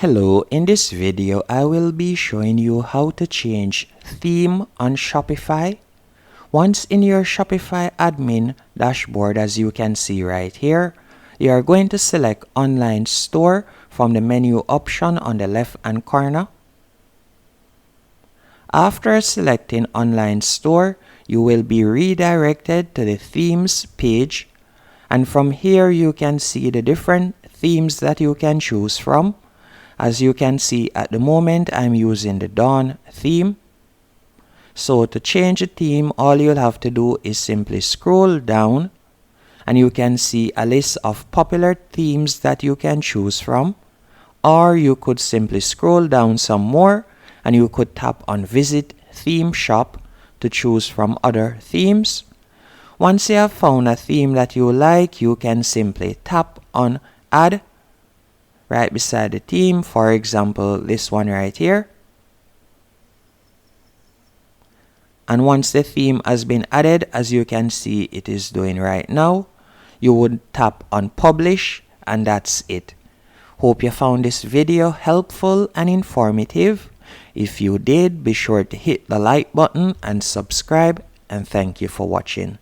Hello, in this video I will be showing you how to change theme on Shopify. Once in your Shopify admin dashboard, as you can see right here, you are going to select Online Store from the menu option on the left hand corner. After selecting Online Store, you will be redirected to the Themes page, and from here you can see the different themes that you can choose from. As you can see, at the moment I'm using the Dawn theme. So to change the theme, all you'll have to do is simply scroll down and you can see a list of popular themes that you can choose from. Or you could simply scroll down some more and you could tap on Visit Theme Shop to choose from other themes. Once you have found a theme that you like, you can simply tap on Add right beside the theme, for example this one right here. And once the theme has been added, as you can see it is doing right now, you would tap on Publish and that's it. Hope you found this video helpful and informative. If you did, be sure to hit the like button and subscribe, and thank you for watching.